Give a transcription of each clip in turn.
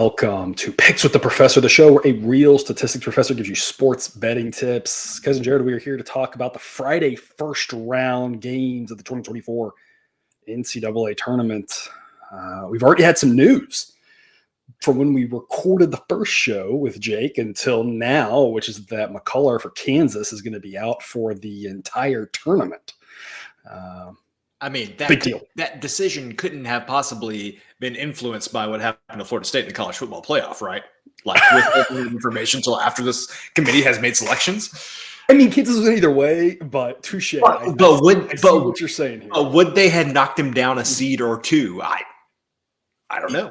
Welcome to Picks with the Professor, the show where a real statistics professor gives you sports betting tips. Cousin Jared, we are here to talk about the Friday first round games of the 2024 NCAA tournament. We've already had some news from when we recorded the first show with Jake until now, which is that McCullough for Kansas is going to be out for the entire tournament. Big deal. That decision couldn't have possibly been influenced by what happened to Florida State in the college football playoff, right? Like with information until after this committee has made selections. I mean, Kansas was either way, but touche. I see what you're saying here. Would they have knocked him down a seed or two? I don't know.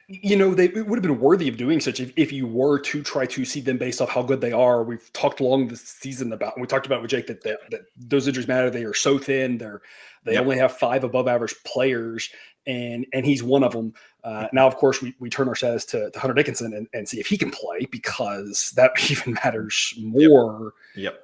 You know, it would have been worthy of doing such if you were to try to see them based off how good they are. We've talked along this season about, and we talked about with Jake that those injuries matter. They are so thin. They only have 5 above average players, and he's one of them. Now, of course, we turn our status to Hunter Dickinson and see if he can play, because that even matters more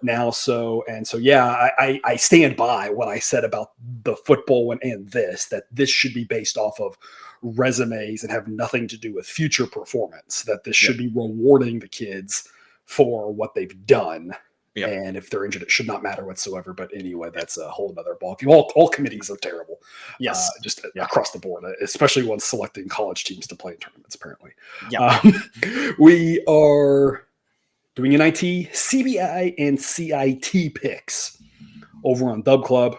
now. So yeah, I stand by what I said about the football and that this should be based off of resumes and have nothing to do with future performance, that this should be rewarding the kids for what they've done. And if they're injured, it should not matter whatsoever. But anyway, that's a whole other ballgame. All committees are terrible. Just across the board, especially ones selecting college teams to play in tournaments, apparently. We are doing NIT, CBI, and CIT picks over on Dub Club.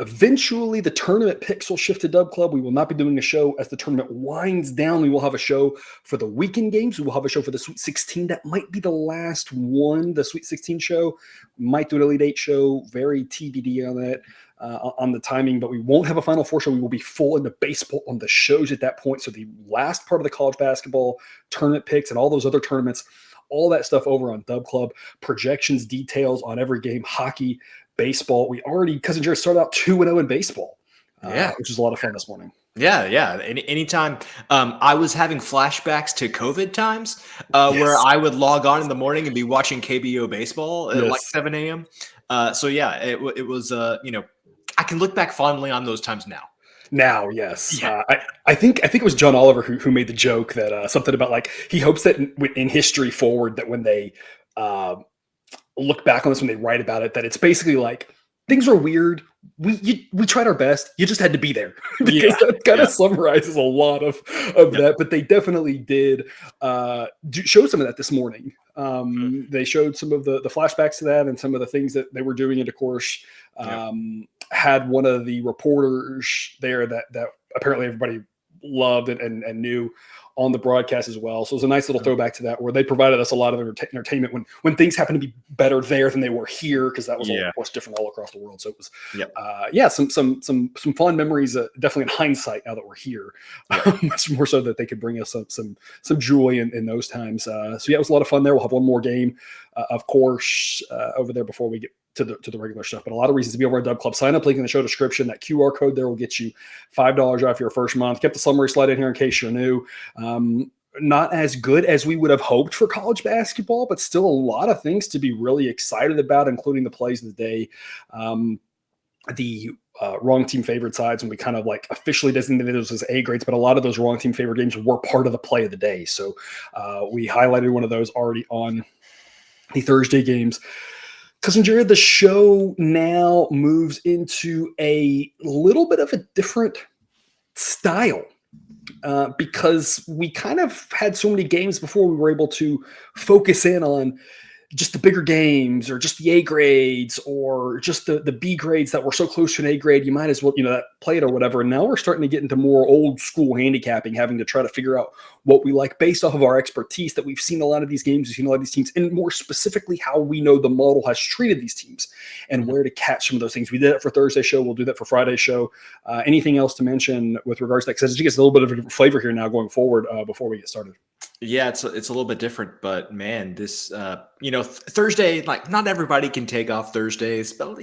Eventually, the tournament picks will shift to Dub Club. We will not be doing a show as the tournament winds down. We will have a show for the weekend games. We will have a show for the Sweet 16. That might be the last one, the Sweet 16 show. We might do an Elite 8 show. Very TBD on that, on the timing. But we won't have a Final Four show. We will be full into baseball on the shows at that point. So the last part of the college basketball tournament picks and all those other tournaments, all that stuff over on Dub Club. Projections, details on every game, hockey, baseball. We already, Cousin Jared, started out 2-0 in baseball, which is a lot of fun this morning. Anytime. I was having flashbacks to COVID times where I would log on in the morning and be watching KBO baseball at like 7 a.m. It was, I can look back fondly on those times now. Yes. I think it was John Oliver who made the joke that something about like he hopes that in history forward that when they look back on this, when they write about it, that it's basically like things were weird. We tried our best. You just had to be there, because that kind of summarizes a lot of that. But they definitely did show some of that this morning. They showed some of the flashbacks to that and some of the things that they were doing. And of course, had one of the reporters there that apparently everybody loved and knew on the broadcast as well. So it was a nice little throwback to that, where they provided us a lot of entertainment when things happened to be better there than they were here, because that was all, of course, different all across the world. So it was some fun memories, definitely in hindsight now that we're here, much more so that they could bring us some joy in those times. It was a lot of fun there. We'll have one more game, of course, over there before we get to the regular stuff, but a lot of reasons to be over at Dub Club. Sign up, link in the show description. That QR code there will get you $5 off your first month. Kept the summary slide in here in case you're new. Not as good as we would have hoped for college basketball, but still a lot of things to be really excited about, including the plays of the day. The wrong team favored sides, and we kind of like officially designated those as A grades, but a lot of those wrong team favored games were part of the play of the day. So we highlighted one of those already on the Thursday games. Cousin Jared, the show now moves into a little bit of a different style because we kind of had so many games before we were able to focus in on just the bigger games or just the A grades or just the B grades that were so close to an A grade, you might as well, that play it or whatever. And now we're starting to get into more old school handicapping, having to try to figure out what we like based off of our expertise that we've seen a lot of these games, we've seen a lot of these teams, and more specifically how we know the model has treated these teams and where to catch some of those things. We did it for Thursday show. We'll do that for Friday show. Anything else to mention with regards to that? Because it gets a little bit of a different flavor here now going forward before we get started. Yeah, it's a little bit different, but man, this Thursday, like not everybody can take off Thursdays, but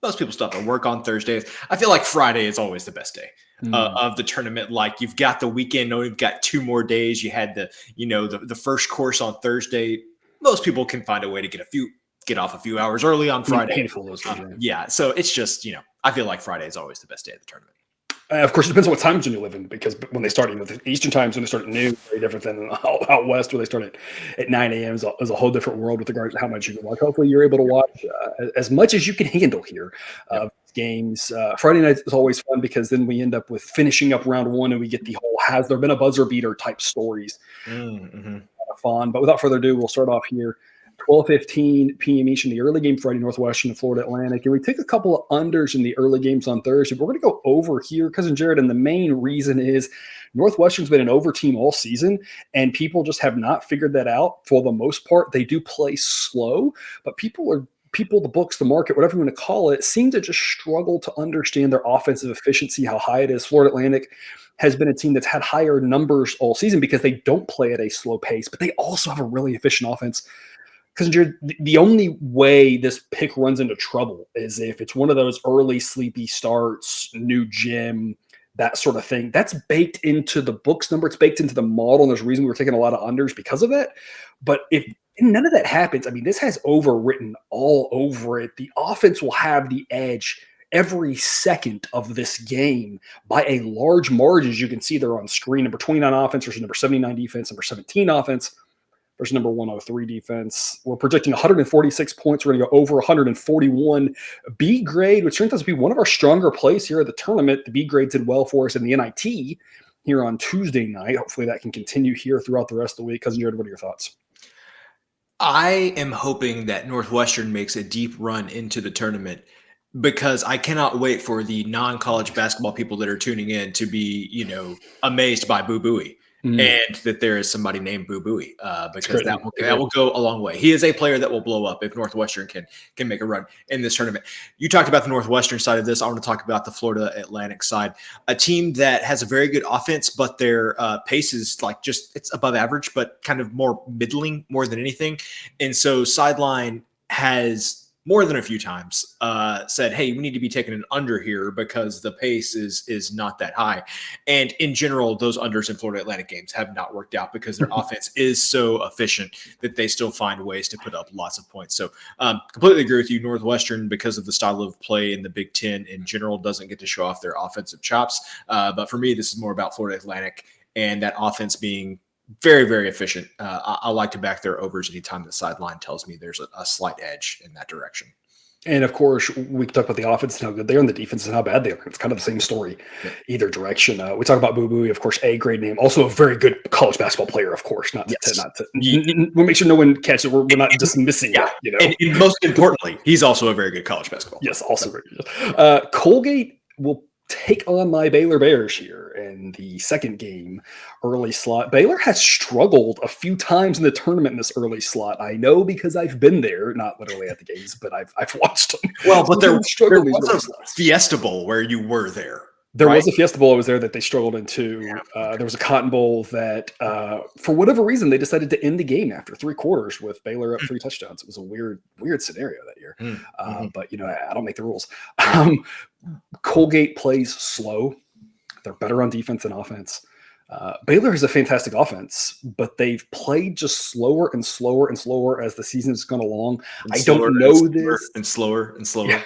most people still have to work on Thursdays. I feel like Friday is always the best day of the tournament. Like you've got the weekend, you've got 2 more days. You had the first course on Thursday. Most people can find a way to get off a few hours early on Friday. Painful those days. So it's just I feel like Friday is always the best day of the tournament. Of course, it depends on what time zone you live in, because when they start, the Eastern time zone, they start at noon, very different than out west where they start at 9 a.m. is a whole different world with regards to how much you can watch. Hopefully, you're able to watch as much as you can handle here. Yep. Games. Friday night is always fun because then we end up with finishing up round one and we get the whole has there been a buzzer beater type stories. Mm-hmm. Fun. But without further ado, we'll start off here. 12:15 p.m. each in the early game Friday, Northwestern and Florida Atlantic. And we take a couple of unders in the early games on Thursday. But we're going to go over here, Cousin Jared, and the main reason is Northwestern's been an over team all season, and people just have not figured that out for the most part. They do play slow, but people, the books, the market, whatever you want to call it, seem to just struggle to understand their offensive efficiency, how high it is. Florida Atlantic has been a team that's had higher numbers all season because they don't play at a slow pace, but they also have a really efficient offense. Because the only way this pick runs into trouble is if it's one of those early sleepy starts, new gym, that sort of thing. That's baked into the books number. It's baked into the model, and there's a reason we're taking a lot of unders because of that. But if none of that happens, I mean, this has overwritten all over it. The offense will have the edge every second of this game by a large margin. As you can see, they're on screen. Number 29 offense versus number 79 defense, number 17 offense versus number 103 defense. We're projecting 146 points. We're going to go over 141. B grade, which turns out to be one of our stronger plays here at the tournament. The B grade did well for us in the NIT here on Tuesday night. Hopefully that can continue here throughout the rest of the week. Cousin Jared, what are your thoughts? I am hoping that Northwestern makes a deep run into the tournament, because I cannot wait for the non-college basketball people that are tuning in to be, amazed by Boo Buie. And that there is somebody named Boo Buie, because that will go a long way. He is a player that will blow up if Northwestern can make a run in this tournament. You talked about the Northwestern side of this. I want to talk about the Florida Atlantic side, a team that has a very good offense, but their pace is it's above average, but kind of more middling more than anything. And so Sideline has more than a few times said, hey, we need to be taking an under here because the pace is not that high. And in general, those unders in Florida Atlantic games have not worked out because their offense is so efficient that they still find ways to put up lots of points. So completely agree with you. Northwestern, because of the style of play in the Big Ten in general, doesn't get to show off their offensive chops. But for me, this is more about Florida Atlantic and that offense being very, very efficient. I like to back their overs anytime the Sideline tells me there's a slight edge in that direction. And of course, we can talk about the offense and how good they are, and the defense and how bad they are. It's kind of the same story, either direction. We talk about Boo Buie, of course, A grade name, also a very good college basketball player, of course. We'll make sure no one catches it. We're not dismissing it. And most importantly, he's also a very good college basketball player. Yes, also very good. Colgate will take on my Baylor Bears here in the second game, early slot. Baylor has struggled a few times in the tournament in this early slot. I know because I've been there, not literally at the games, but I've watched them. Well, but there was a Fiesta Bowl where you were there. There was a Fiesta Bowl I was there that they struggled into. There was a Cotton Bowl that, for whatever reason, they decided to end the game after 3 quarters with Baylor up 3 touchdowns. It was a weird scenario that year. But, I don't make the rules. Colgate plays slow. They're better on defense than offense. Baylor has a fantastic offense, but they've played just slower and slower and slower as the season's gone along. I don't know this. And slower and slower.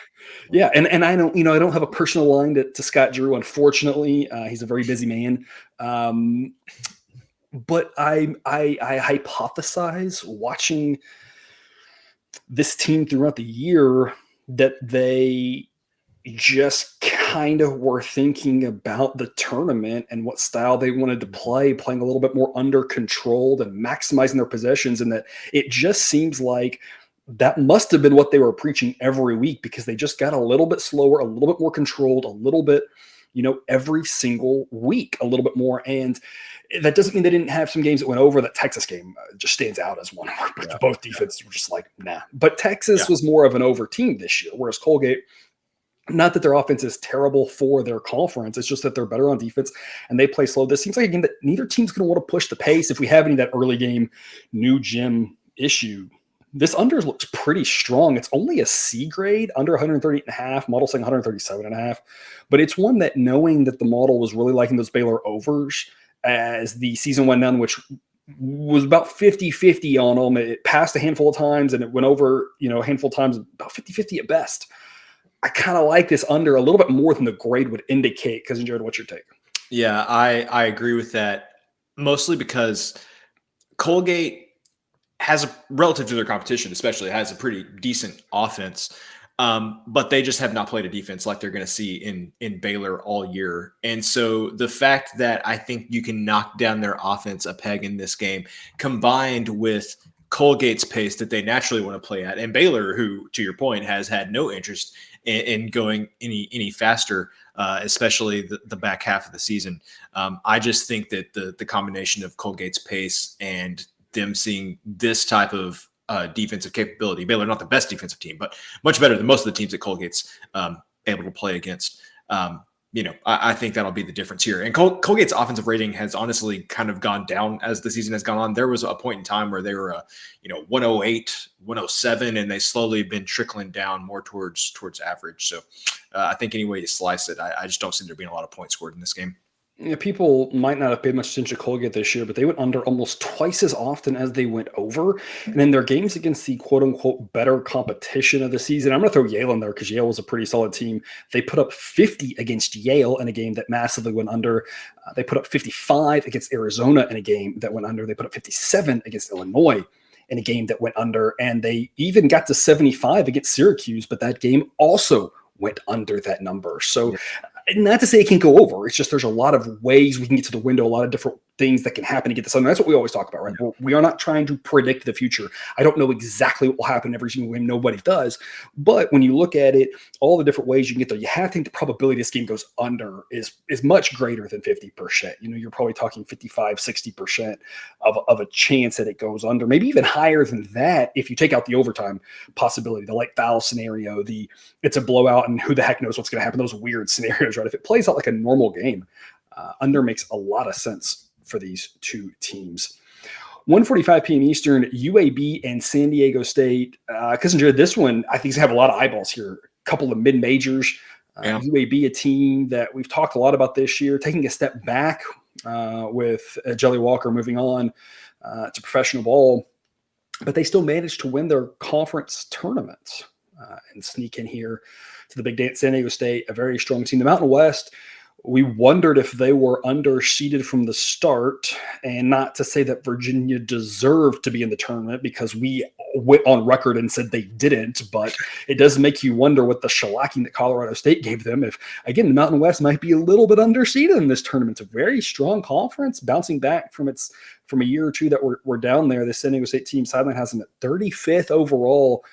Yeah. And I don't, I don't have a personal line to Scott Drew, unfortunately. He's a very busy man. But I hypothesize watching this team throughout the year that they just kind of were thinking about the tournament and what style they wanted to play, playing a little bit more under controlled and maximizing their possessions. And that it just seems like that must have been what they were preaching every week, because they just got a little bit slower, a little bit more controlled, a little bit, every single week, a little bit more. And that doesn't mean they didn't have some games that went over. That Texas game just stands out as one where both defenses were just like, nah. But Texas was more of an over team this year, whereas Colgate, not that their offense is terrible for their conference. It's just that they're better on defense and they play slow. This seems like a game that neither team's going to want to push the pace. If we have any of that early game new gym issue, this under looks pretty strong. It's only a C grade, under 138.5, model saying 137.5. But it's one that, knowing that the model was really liking those Baylor overs as the season went on, which was about 50-50 on them. It passed a handful of times and it went over, a handful of times, about 50-50 at best. I kind of like this under a little bit more than the grade would indicate. Because Jared, what's your take? Yeah, I agree with that, mostly because Colgate has relative to their competition, especially has a pretty decent offense. But they just have not played a defense like they're going to see in Baylor all year. And so the fact that I think you can knock down their offense a peg in this game, combined with Colgate's pace that they naturally want to play at, and Baylor, who, to your point, has had no interest in going any faster, especially the back half of the season. I just think that the combination of Colgate's pace and them seeing this type of defensive capability, Baylor not the best defensive team, but much better than most of the teams that Colgate's able to play against. I think that'll be the difference here. And Colgate's offensive rating has honestly kind of gone down as the season has gone on. There was a point in time where they were, 108, 107, and they slowly been trickling down more towards average. So I think any way you slice it, I just don't see there being a lot of points scored in this game. Yeah, people might not have paid much attention to Colgate this year, but they went under almost twice as often as they went over. And in their games against the quote unquote better competition of the season, I'm going to throw Yale in there because Yale was a pretty solid team. They put up 50 against Yale in a game that massively went under. They put up 55 against Arizona in a game that went under. They put up 57 against Illinois in a game that went under. And they even got to 75 against Syracuse, but that game also went under that number. So not to say it can't go over. It's just there's a lot of ways we can get to the window, a lot of different things that can happen to get this under. That's what we always talk about, right? We are not trying to predict the future. I don't know exactly what will happen every single game. Nobody does. But when you look at it, all the different ways you can get there, you have to think the probability this game goes under is much greater than 50%. You're probably talking 55, 60% of a chance that it goes under, maybe even higher than that if you take out the overtime possibility, the late foul scenario, it's a blowout and who the heck knows what's going to happen, those weird scenarios, right? If it plays out like a normal game, under makes a lot of sense for these two teams. 1:45 p.m. Eastern, UAB and San Diego State. Kissinger, this one, I think, is going to have a lot of eyeballs here. A couple of mid-majors. UAB, a team that we've talked a lot about this year, taking a step back with Jelly Walker moving on to professional ball. But they still managed to win their conference tournament and sneak in here to the big dance. San Diego State, a very strong team. The Mountain West, we wondered if they were underseeded from the start, and not to say that Virginia deserved to be in the tournament because we went on record and said they didn't, but it does make you wonder what the shellacking that Colorado State gave them. If, again, the Mountain West might be a little bit underseeded in this tournament. It's a very strong conference, bouncing back from a year or two that we're down there. The San Diego State team sideline has them at 35th overall.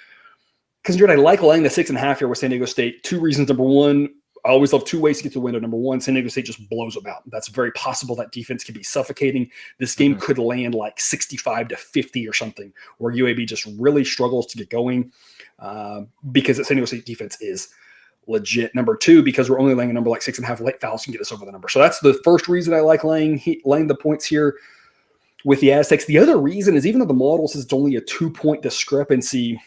Because I like laying the 6.5 here with San Diego State. Two reasons. Number one, I always love two ways to get to the window. Number one, San Diego State just blows them out. That's very possible. That defense could be suffocating. This game could land like 65-50 or something, where UAB just really struggles to get going because the San Diego State defense is legit. Number two, because we're only laying a number like 6.5, late fouls can get us over the number. So that's the first reason I like laying the points here with the Aztecs. The other reason is, even though the model says it's only a 2-point discrepancy,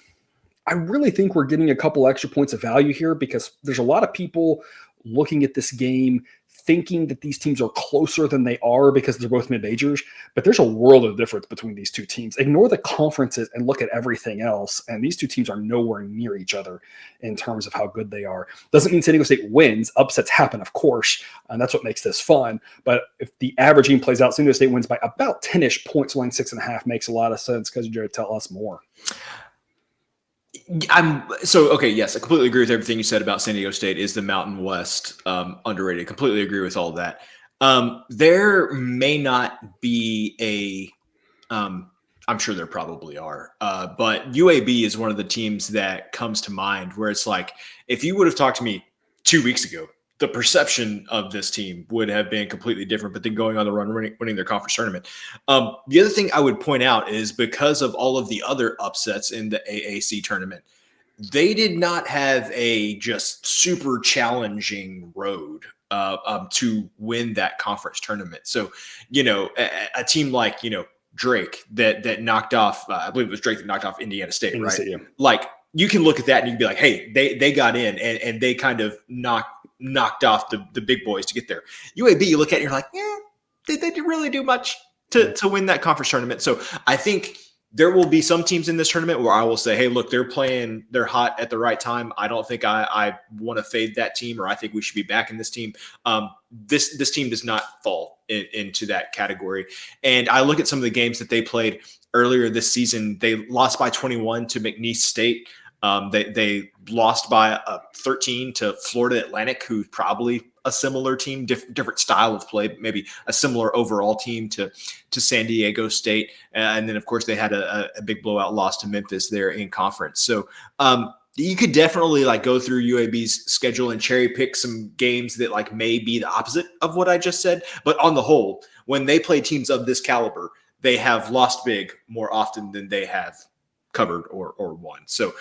I really think we're getting a couple extra points of value here because there's a lot of people looking at this game thinking that these teams are closer than they are because they're both mid-majors, but there's a world of difference between these two teams. Ignore the conferences and look at everything else, and these two teams are nowhere near each other in terms of how good they are. Doesn't mean San Diego State wins. Upsets happen, of course, and that's what makes this fun. But if the average game plays out, San Diego State wins by about 10-ish points, line 6.5 makes a lot of sense. Because Jared, tell us more. Yes, I completely agree with everything you said about San Diego State. Is the Mountain West underrated? Completely agree with all that. There may not be I'm sure there probably are, but UAB is one of the teams that comes to mind where it's like, if you would have talked to me 2 weeks ago, the perception of this team would have been completely different, but then going on the run, winning their conference tournament. The other thing I would point out is, because of all of the other upsets in the AAC tournament, they did not have a just super challenging road to win that conference tournament. So, a team like, Drake that knocked off, I believe it was Drake that knocked off Indiana State, right? Yeah. Like, you can look at that and you can be like, hey, they got in and they kind of knocked off the big boys to get there. UAB, you look at it and you're like, they didn't really do much to win that conference tournament. So I think There will be some teams in this tournament where I will say, hey, look, they're hot at the right time. I don't think I want to fade that team, or I think we should be back in this team. This team does not fall into that category. And I look at some of the games that they played earlier this season. They lost by 21 to McNeese State. They lost by 13 to Florida Atlantic, who's probably a similar team, different style of play, maybe a similar overall team to San Diego State. And then, of course, they had a big blowout loss to Memphis there in conference. So you could definitely like go through UAB's schedule and cherry pick some games that like may be the opposite of what I just said. But on the whole, when they play teams of this caliber, they have lost big more often than they have covered or won. So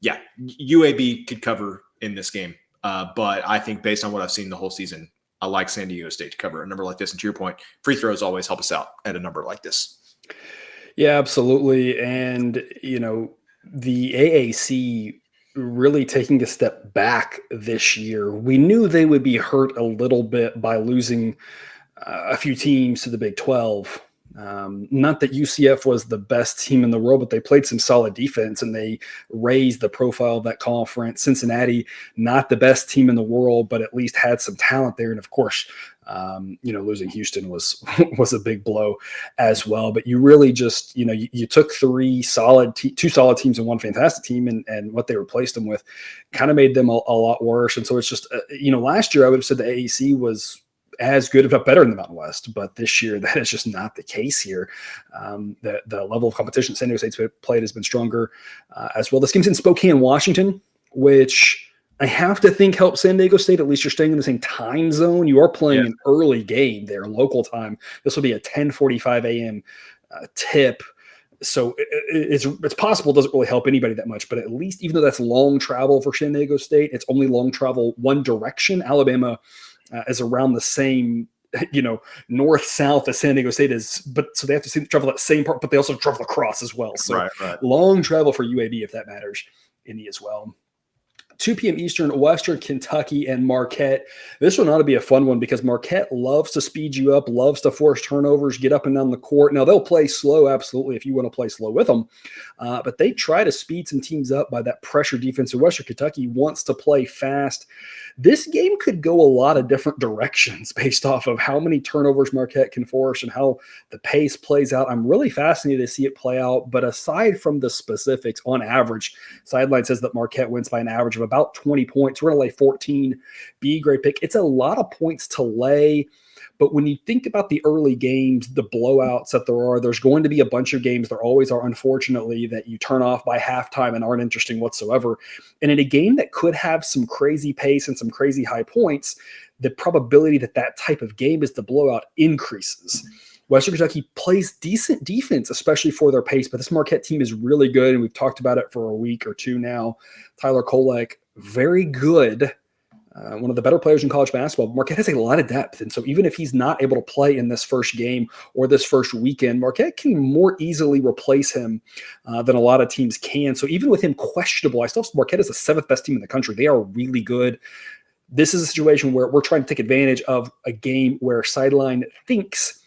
yeah, UAB could cover in this game. But I think based on what I've seen the whole season, I like San Diego State to cover a number like this. And to your point, free throws always help us out at a number like this. Yeah, absolutely. And, you know, the AAC really taking a step back this year. We knew they would be hurt a little bit by losing a few teams to the Big 12. Not that UCF was the best team in the world, but they played some solid defense and they raised the profile of that conference. Cincinnati, not the best team in the world, but at least had some talent there. And of course, losing Houston was a big blow as well. But you really just, you took two solid teams and one fantastic team, and what they replaced them with kind of made them a lot worse. And so it's just, last year I would have said the AAC was as good, if not better, in the Mountain West. But this year, that is just not the case here. The level of competition San Diego State's played has been stronger as well. This game's in Spokane, Washington, which I have to think helps San Diego State. At least you're staying in the same time zone. You are playing an early game there, local time. This will be a 10:45 a.m. Tip. So it's possible it doesn't really help anybody that much, but at least even though that's long travel for San Diego State, it's only long travel one direction. Alabama is around the same, north-south as San Diego State is, but so they have to travel that same part, but they also travel across as well. So right. Long travel for UAB, if that matters, any as well. 2 p.m. Eastern, Western Kentucky and Marquette. This one ought to be a fun one because Marquette loves to speed you up, loves to force turnovers, get up and down the court. Now, they'll play slow, absolutely, if you want to play slow with them. But they try to speed some teams up by that pressure defense. So Western Kentucky wants to play fast. This game could go a lot of different directions based off of how many turnovers Marquette can force and how the pace plays out. I'm really fascinated to see it play out. But aside from the specifics, on average, Sideline says that Marquette wins by an average of about 20 points. We're going to lay 14. Be a great pick. It's a lot of points to lay. But when you think about the early games, the blowouts that there's going to be a bunch of games. There always are, unfortunately, that you turn off by halftime and aren't interesting whatsoever. And in a game that could have some crazy pace and some crazy high points, the probability that that type of game is the blowout increases. Western Kentucky plays decent defense, especially for their pace, but this Marquette team is really good, and we've talked about it for a week or two now. Tyler Kolek, very good. One of the better players in college basketball. Marquette has a lot of depth, and so even if he's not able to play in this first game or this first weekend, Marquette can more easily replace him than a lot of teams can. So even with him questionable, I still have Marquette is the 7th best team in the country. They are really good. This is a situation where we're trying to take advantage of a game where Sideline thinks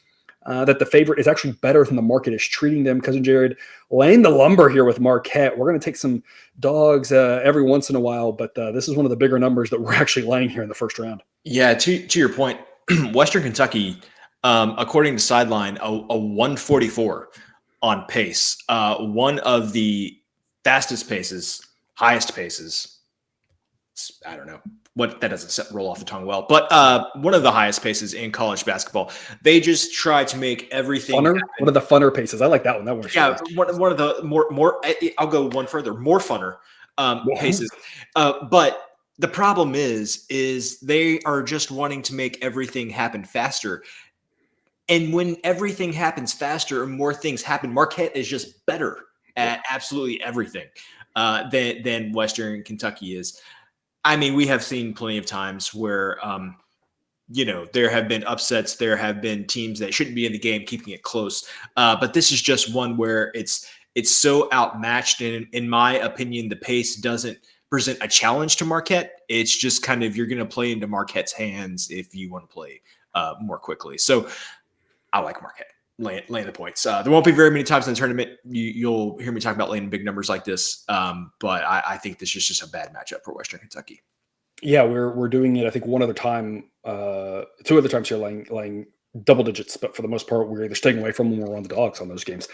that the favorite is actually better than the market is treating them. Cousin Jared laying the lumber here with Marquette. We're going to take some dogs every once in a while, but this is one of the bigger numbers that we're actually laying here in the first round. Yeah, to your point, Western Kentucky, according to Sideline, a 144 on pace. One of the fastest paces, highest paces. I don't know. What that doesn't roll off the tongue well, but one of the highest paces in college basketball. They just try to make everything funner. One of the funner paces. I like that one. That works. Yeah, one of the more. I'll go one further. More funner paces. But the problem is they are just wanting to make everything happen faster. And when everything happens faster and more things happen, Marquette is just better at absolutely everything than Western Kentucky is. I mean, we have seen plenty of times where, there have been upsets. There have been teams that shouldn't be in the game keeping it close. But this is just one where it's so outmatched. And in my opinion, the pace doesn't present a challenge to Marquette. It's just kind of you're going to play into Marquette's hands if you want to play more quickly. So I like Marquette. laying the points. There won't be very many times in the tournament you'll hear me talk about laying big numbers like this, but I think this is just a bad matchup for Western Kentucky. Yeah, we're doing it. I think one other time, two other times here, laying double digits, but for the most part, we're either staying away from them or on the dogs on those games.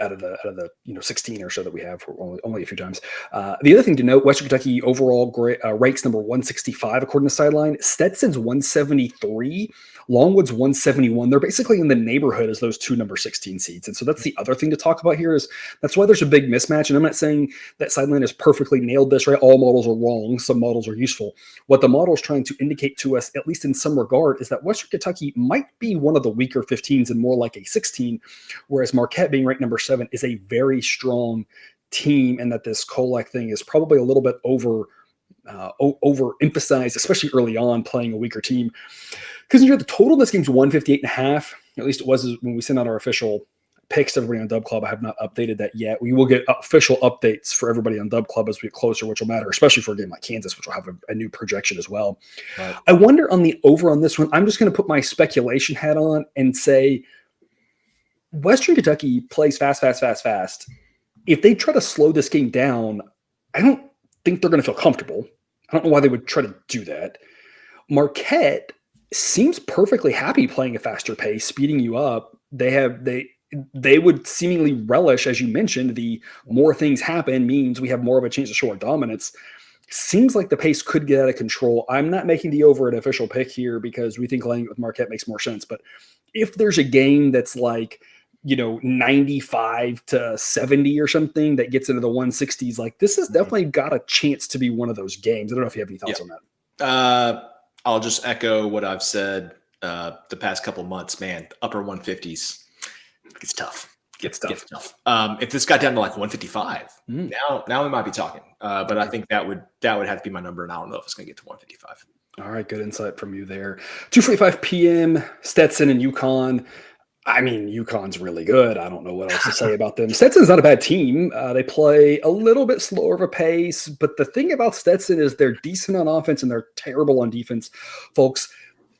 Out of the 16 or so that we have, only a few times. The other thing to note: Western Kentucky overall ranks number 165 according to Sideline. Stetson's 173. Longwood's 171. They're basically in the neighborhood as those two number 16 seeds. And so that's the other thing to talk about here is that's why there's a big mismatch. And I'm not saying that Sideline has perfectly nailed this, right? All models are wrong. Some models are useful. What the model is trying to indicate to us, at least in some regard, is that Western Kentucky might be one of the weaker 15s and more like a 16, whereas Marquette being ranked number 7 is a very strong team, and that this Kolek thing is probably a little bit overemphasized, especially early on playing a weaker team. Because the total in this game is 158.5. At least it was when we sent out our official picks to everybody on Dub Club. I have not updated that yet. We will get official updates for everybody on Dub Club as we get closer, which will matter, especially for a game like Kansas, which will have a new projection as well. Right. I wonder on the over on this one, I'm just going to put my speculation hat on and say Western Kentucky plays fast. If they try to slow this game down, I don't think they're going to feel comfortable. I don't know why they would try to do that. Marquette seems perfectly happy playing a faster pace, speeding you up. They would seemingly relish, as you mentioned, the more things happen means we have more of a chance to show our dominance. Seems like the pace could get out of control. I'm not making the over an official pick here because we think laying it with Marquette makes more sense. But if there's a game that's like, 95 to 70 or something that gets into the 160s, like this has definitely got a chance to be one of those games. I don't know if you have any thoughts on that. I'll just echo what I've said the past couple months, man. Upper 150s gets tough. Gets tough. If this got down to like 155, now we might be talking. But I think that would have to be my number, and I don't know if it's going to get to 155. All right, good insight from you there. 2:45 p.m. Stetson and UConn. I mean, UConn's really good. I don't know what else to say about them. Stetson's not a bad team. They play a little bit slower of a pace, but the thing about Stetson is they're decent on offense and they're terrible on defense. Folks,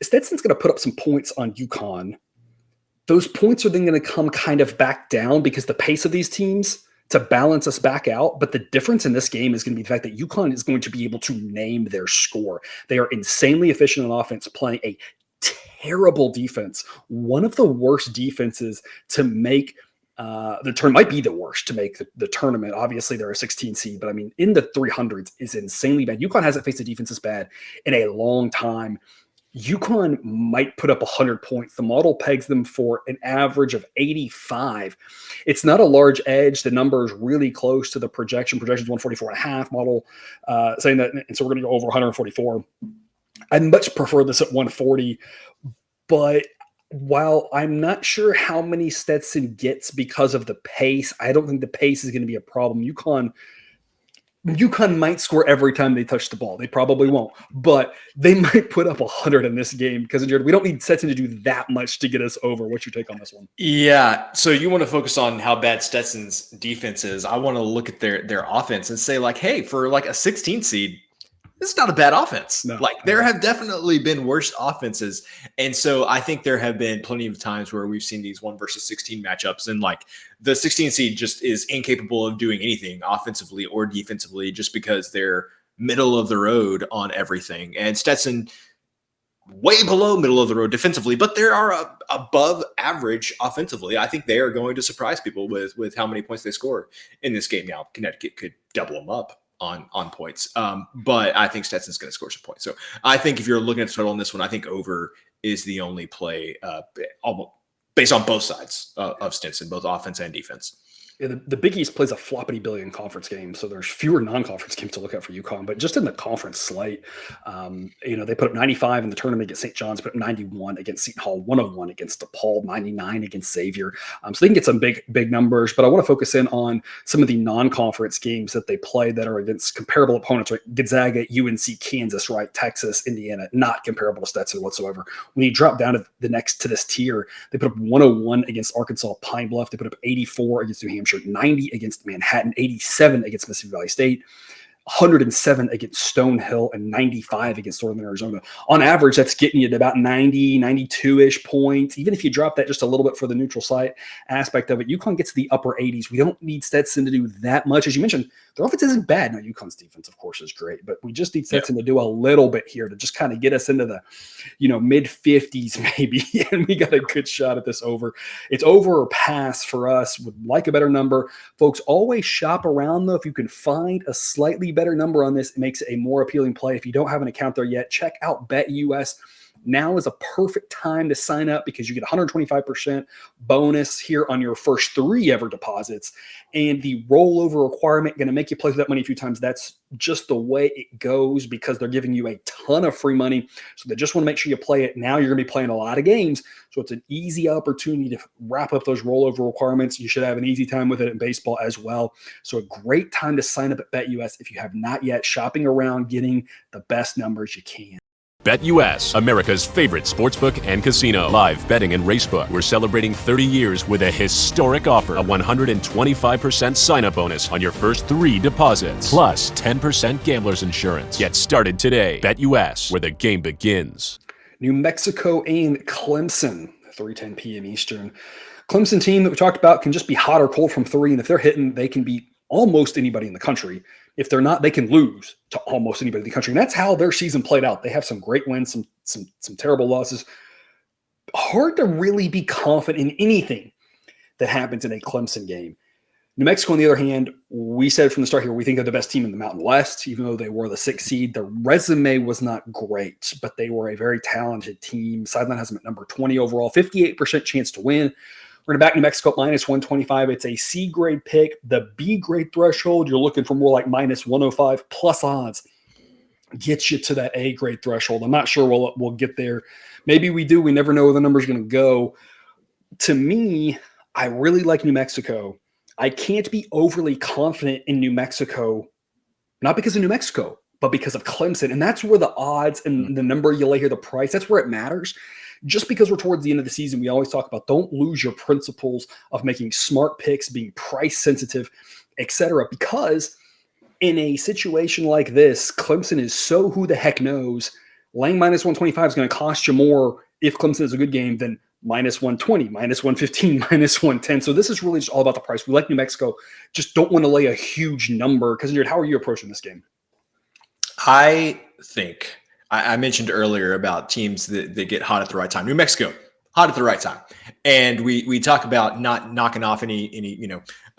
Stetson's going to put up some points on UConn. Those points are then going to come kind of back down because the pace of these teams to balance us back out. But the difference in this game is going to be the fact that UConn is going to be able to name their score. They are insanely efficient on offense, playing a terrible defense. One of the worst defenses to make the turn might be the worst to make the tournament. Obviously, they're a 16 seed, but I mean, in the 300s is insanely bad. UConn hasn't faced a defense this bad in a long time. UConn might put up 100 points. The model pegs them for an average of 85. It's not a large edge. The number is really close to the projection. Projection is 144.5 model, saying that, and so we're going to go over 144. I'd much prefer this at 140, but while I'm not sure how many Stetson gets because of the pace, I don't think the pace is going to be a problem. UConn might score every time they touch the ball. They probably won't, but they might put up 100 in this game because we don't need Stetson to do that much to get us over. What's your take on this one? Yeah, so you want to focus on how bad Stetson's defense is. I want to look at their offense and say, like, hey, for like a 16 seed, this is not a bad offense. No, like there have definitely been worse offenses. And so I think there have been plenty of times where we've seen these 1 versus 16 matchups and like the 16 seed just is incapable of doing anything offensively or defensively just because they're middle of the road on everything. And Stetson way below middle of the road defensively, but they are above average offensively. I think they are going to surprise people with how many points they score in this game. Now, Connecticut could double them up on points. But I think Stetson's going to score some points. So I think if you're looking at the total on this one, I think over is the only play almost based on both sides of Stetson, both offense and defense. Yeah, the Big East plays a floppity billion conference game, so there's fewer non-conference games to look at for UConn. But just in the conference slate, they put up 95 in the tournament against St. John's, put up 91 against Seton Hall, 101 against DePaul, 99 against Xavier. So they can get some big numbers. But I want to focus in on some of the non-conference games that they play that are against comparable opponents, right? Gonzaga, UNC, Kansas, right? Texas, Indiana, not comparable to Stetson whatsoever. When you drop down to this tier, they put up 101 against Arkansas, Pine Bluff. They put up 84 against New Hampshire, 90 against Manhattan, 87 against Mississippi Valley State. 107 against Stonehill, and 95 against Northern Arizona. On average, that's getting you to about 90, 92-ish points. Even if you drop that just a little bit for the neutral site aspect of it, UConn gets to the upper 80s. We don't need Stetson to do that much. As you mentioned, their offense isn't bad. Now, UConn's defense, of course, is great, but we just need Stetson to do a little bit here to just kind of get us into the, mid-50s maybe, and we got a good shot at this over. It's over or pass for us. Would like a better number. Folks, always shop around, though. If you can find a slightly better number on this, it makes it a more appealing play. If you don't have an account there yet, check out BetUS. Now is a perfect time to sign up because you get 125% bonus here on your first 3 ever deposits. And the rollover requirement going to make you play with that money a few times. That's just the way it goes because they're giving you a ton of free money. So they just want to make sure you play it. Now you're going to be playing a lot of games. So it's an easy opportunity to wrap up those rollover requirements. You should have an easy time with it in baseball as well. So a great time to sign up at BetUS if you have not yet, shopping around, getting the best numbers you can. BetUS, America's favorite sportsbook and casino. Live betting and racebook. We're celebrating 30 years with a historic offer. A 125% sign-up bonus on your first 3 deposits. Plus 10% gambler's insurance. Get started today. BetUS, where the game begins. New Mexico and Clemson, 3:10 p.m. Eastern. Clemson team that we talked about can just be hot or cold from 3, and if they're hitting, they can beat almost anybody in the country. If they're not, they can lose to almost anybody in the country. And that's how their season played out. They have some great wins, some terrible losses. Hard to really be confident in anything that happens in a Clemson game. New Mexico, on the other hand, we said from the start here, we think they're the best team in the Mountain West, even though they were the 6th seed. Their resume was not great, but they were a very talented team. Sideline has them at number 20 overall, 58% chance to win. We're going to back New Mexico minus 125. It's a C grade pick. The B grade threshold, you're looking for more like minus 105 plus odds. Gets you to that A grade threshold. I'm not sure we'll get there. Maybe we do. We never know where the number's going to go. To me, I really like New Mexico. I can't be overly confident in New Mexico, not because of New Mexico, but because of Clemson. And that's where the odds and the number you lay here, the price, that's where it matters. Just because we're towards the end of the season, we always talk about don't lose your principles of making smart picks, being price sensitive, etc. Because in a situation like this, Clemson is so who the heck knows. Laying minus 125 is going to cost you more if Clemson is a good game than minus 120, minus 115, minus 110. So this is really just all about the price. We like New Mexico. Just don't want to lay a huge number. Because, Jared, how are you approaching this game? I think I mentioned earlier about teams that get hot at the right time. New Mexico, hot at the right time. And we talk about not knocking off any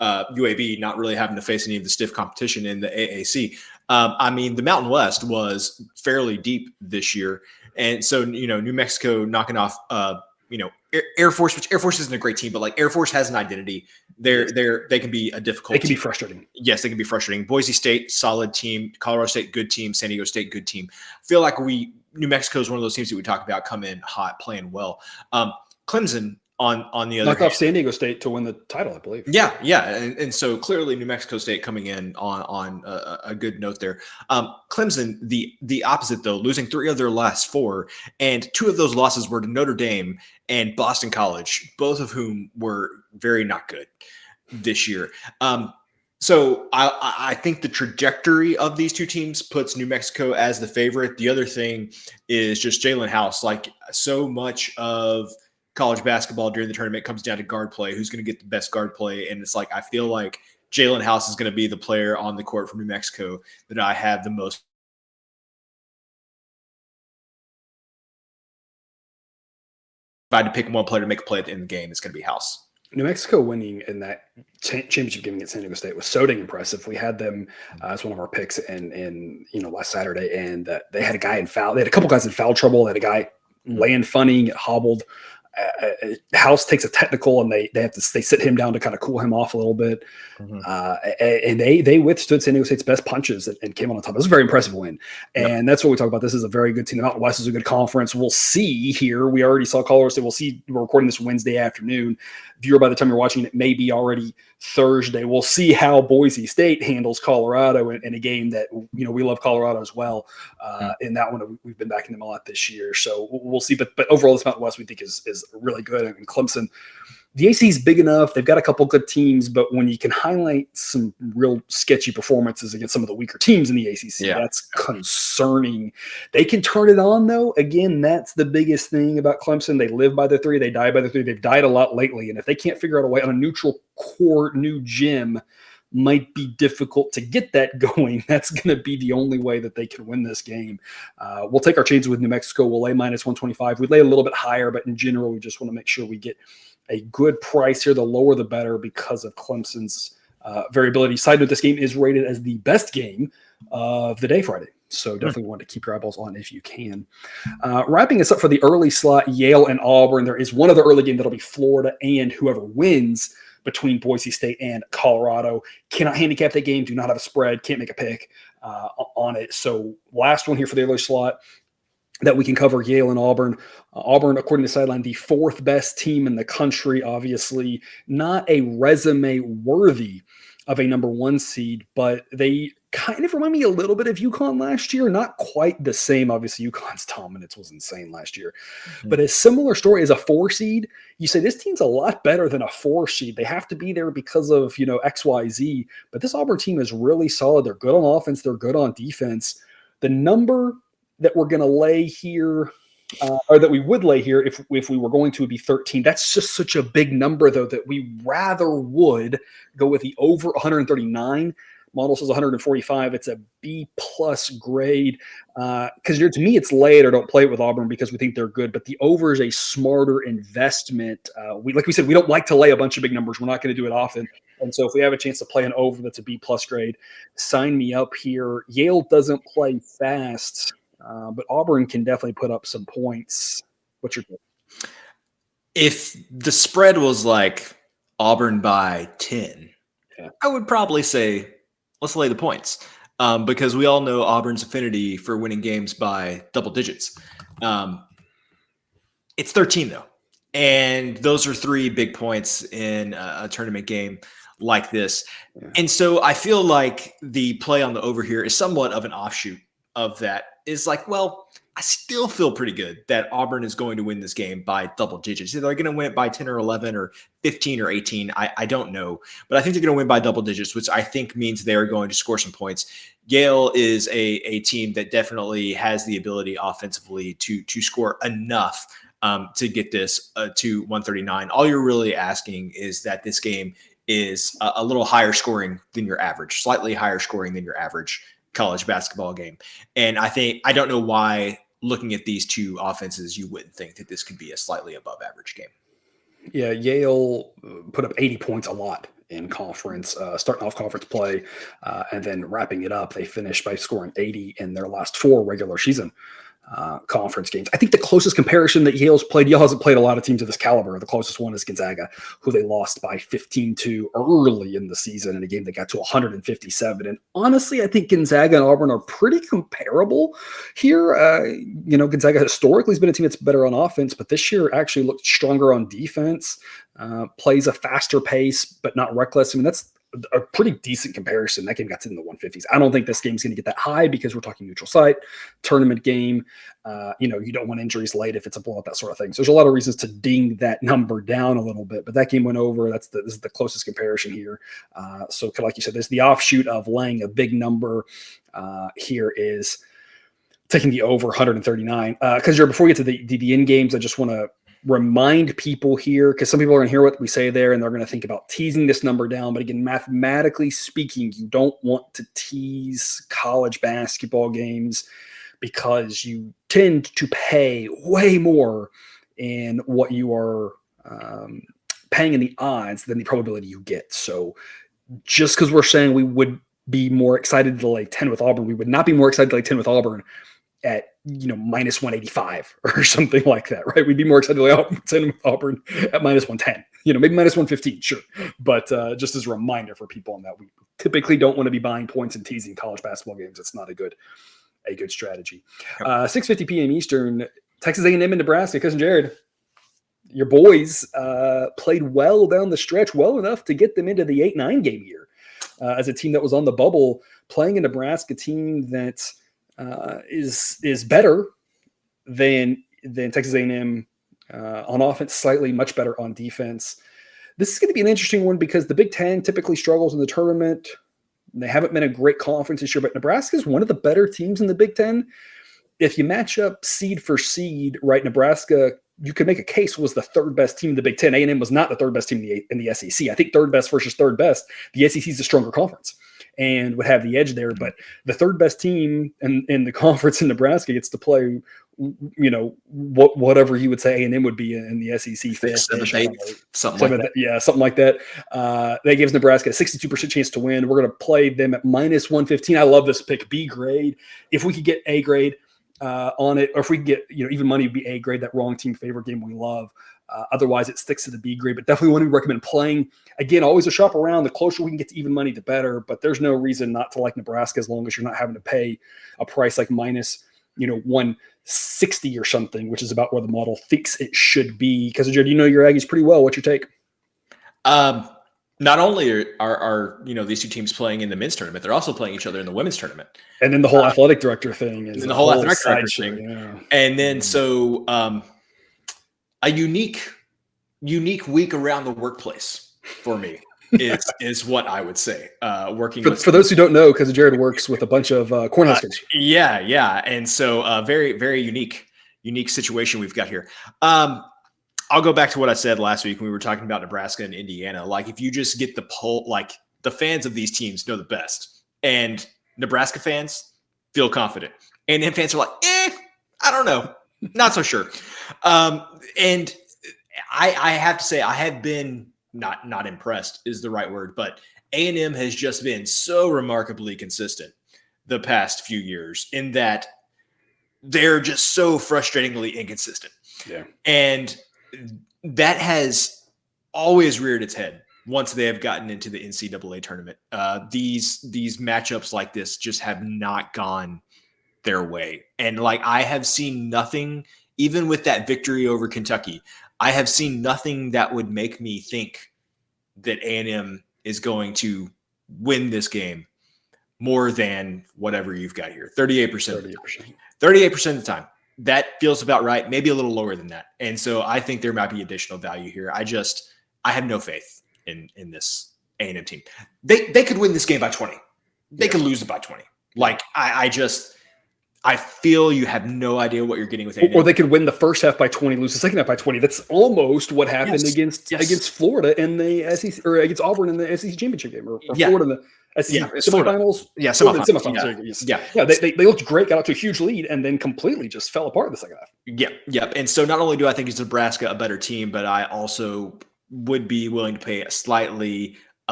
UAB, not really having to face any of the stiff competition in the AAC. The Mountain West was fairly deep this year. And so, New Mexico knocking off, Air Force, which Air Force isn't a great team, but like Air Force has an identity. They can be a difficult. They can be frustrating. Yes, they can be frustrating. Boise State, solid team. Colorado State, good team. San Diego State, good team. I feel like New Mexico is one of those teams that we talk about come in hot, playing well. Clemson on the other knocked off San Diego State to win the title, I believe. Yeah, and so clearly New Mexico State coming in on a good note there. Clemson, the opposite though, losing 3 of their last 4, and 2 of those losses were to Notre Dame and Boston College, both of whom were very not good this year. So I think the trajectory of these 2 teams puts New Mexico as the favorite. The other thing is just Jalen House. Like so much of college basketball during the tournament comes down to guard play. Who's going to get the best guard play? And it's like I feel like Jalen House is going to be the player on the court from New Mexico that I have the most. If I had to pick one player to make a play at the end of the game, it's going to be House. New Mexico winning in that championship game against San Diego State was so dang impressive. We had them as one of our picks in last Saturday, and they had a guy in foul. They had a couple guys in foul trouble. They had a guy laying funny, get hobbled. House takes a technical, and they sit him down to kind of cool him off a little bit. And they withstood San Diego State's best punches and came on top. It was a very impressive win. And that's what we talk about. This is a very good team. The Mountain West is a good conference. We'll see here. We already saw Colorado State. We'll see. We're recording this Wednesday afternoon. Viewer, by the time you're watching it, may be already Thursday. We'll see how Boise State handles Colorado in a game that, we love Colorado as well. In that one, we've been backing them a lot this year. So we'll see. But overall, this Mountain West we think is really good. And Clemson, the AC is big enough. They've got a couple good teams, but when you can highlight some real sketchy performances against some of the weaker teams in the ACC, that's concerning. They can turn it on, though. Again, that's the biggest thing about Clemson. They live by the three. They die by the three. They've died a lot lately, and if they can't figure out a way on a neutral court, new gym, might be difficult to get that going. That's going to be the only way that they can win this game. We'll take our chances with New Mexico. We'll lay minus 125. We lay a little bit higher, but in general, we just want to make sure we get a good price here. The lower, the better because of Clemson's variability. Side note, this game is rated as the best game of the day Friday. So definitely want to keep your eyeballs on if you can. Wrapping us up for the early slot, Yale and Auburn. There is one other early game that'll be Florida and whoever wins between Boise State and Colorado. Cannot handicap that game, do not have a spread, can't make a pick on it. So last one here for the early slot that we can cover, Yale and Auburn. Auburn, according to Sideline, the fourth best team in the country. Obviously not a resume worthy of a number one seed, but they kind of remind me a little bit of UConn last year. Not quite the same. Obviously, UConn's dominance was insane last year. But a similar story as a 4 seed. You say this team's a lot better than a 4 seed. They have to be there because of, XYZ. But this Auburn team is really solid. They're good on offense. They're good on defense. The number that we're going to lay here, or that we would lay here if we were going to, would be 13. That's just such a big number, though, that we rather would go with the over 139. Model says 145. It's a B+ grade. Because to me, it's lay it or don't play it with Auburn because we think they're good. But the over is a smarter investment. Like we said, we don't like to lay a bunch of big numbers. We're not going to do it often. And so if we have a chance to play an over that's a B+ grade, sign me up here. Yale doesn't play fast, but Auburn can definitely put up some points. What's your take? If the spread was like Auburn by 10, I would probably say let's lay the points, because we all know Auburn's affinity for winning games by double digits. It's 13, though, and those are 3 big points in a tournament game like this. And so I feel like the play on the over here is somewhat of an offshoot of that. Is like, well, I still feel pretty good that Auburn is going to win this game by double digits. They're going to win it by 10 or 11 or 15 or 18. I don't know. But I think they're going to win by double digits, which I think means they're going to score some points. Yale is a team that definitely has the ability offensively to score enough to get this to 139. All you're really asking is that this game is a little higher scoring than your average, slightly higher scoring than your average college basketball game. And I don't know why, looking at these two offenses, you wouldn't think that this could be a slightly above average game. Yeah, Yale put up 80 points a lot in conference, starting off conference play, and then wrapping it up. They finished by scoring 80 in their last 4 regular season conference games. I think the closest comparison that Yale hasn't played a lot of teams of this caliber. The closest one is Gonzaga, who they lost by 15 to early in the season in a game that got to 157. And honestly, I think Gonzaga and Auburn are pretty comparable here. Gonzaga historically has been a team that's better on offense, but this year actually looked stronger on defense, plays a faster pace, but not reckless. I mean, that's a pretty decent comparison. That game got in the 150s. I don't think this game's going to get that high because we're talking neutral site, tournament game. You don't want injuries late if it's a blowout, that sort of thing. So there's a lot of reasons to ding that number down a little bit, but that game went over. This is the closest comparison here. So like you said, there's the offshoot of laying a big number here is taking the over 139. Because before we get to the end games, I just want to remind people here, because some people are going to hear what we say there and they're going to think about teasing this number down. But again, mathematically speaking, you don't want to tease college basketball games because you tend to pay way more in what you are paying in the odds than the probability you get. So just because we're saying we would be more excited to lay 10 with Auburn, we would not be more excited to lay 10 with Auburn at minus 185 or something like that, right? We'd be more excited to lay 10 with Auburn at minus 110, maybe minus 115, sure. But just as a reminder for people on that, we typically don't want to be buying points and teasing college basketball games. It's not a good strategy. 6:50 p.m. Eastern, Texas A&M and Nebraska. Cousin Jared, your boys played well down the stretch, well enough to get them into the 8-9 game here as a team that was on the bubble, playing a Nebraska team that is better than Texas A&M on offense, slightly much better on defense. This is going to be an interesting one because the Big Ten typically struggles in the tournament. They haven't been a great conference this year, but Nebraska is one of the better teams in the Big Ten. If you match up seed for seed, right, Nebraska, you could make a case was the third best team in the Big Ten. A&M was not the third best team in the SEC. I think third best versus third best, the SEC is a stronger conference and would have the edge there. But the third best team in the conference in Nebraska gets to play, whatever you would say A&M would be in the SEC. Something like that. Yeah, something like that. That gives Nebraska a 62% chance to win. We're going to play them at minus 115. I love this pick. B grade. If we could get A grade on it, or if we can get even money, would be A grade. That wrong team favorite game we love. Otherwise, it sticks to the B grade. But definitely one we recommend playing. Again, always a shop around. The closer we can get to even money, the better. But there's no reason not to like Nebraska as long as you're not having to pay a price like minus 160 or something, which is about where the model thinks it should be. Because Jared, you know your Aggies pretty well. What's your take? Not only are these two teams playing in the men's tournament, they're also playing each other in the women's tournament. And then the whole athletic director thing is the whole athletic director thing. Yeah. And then so a unique week around the workplace for me is what I would say. Working for those who don't know, because Jared works with a bunch of Cornhuskers. Yeah, and so very very unique situation we've got here. I'll go back to what I said last week when we were talking about Nebraska and Indiana. Like, if you just get the poll, like the fans of these teams know the best, and Nebraska fans feel confident, and then fans are like, I don't know, not so sure. And I have to say, I have been not impressed is the right word, but A&M has just been so remarkably consistent the past few years in that they're just so frustratingly inconsistent. Yeah. And that has always reared its head once they have gotten into the NCAA tournament. These matchups like this just have not gone their way. And like, I have seen nothing, even with that victory over Kentucky, I have seen nothing that would make me think that A&M is going to win this game more than whatever you've got here. 38%. 38% of the time. That feels about right. Maybe a little lower than that. And so I think there might be additional value here. I have no faith in this A&M team. They could win this game by 20. They could lose it by 20. Like, I feel you have no idea what you're getting with A&M. Or they could win the first half by 20, lose the second half by 20. That's almost what happened against Florida in the SEC, or against Auburn in the SEC championship game, or Florida in the SEC semifinals. Yeah, semifinals. They looked great, got out to a huge lead, and then completely just fell apart in the second half. Yep. And so not only do I think Nebraska a better team, but I also would be willing to pay a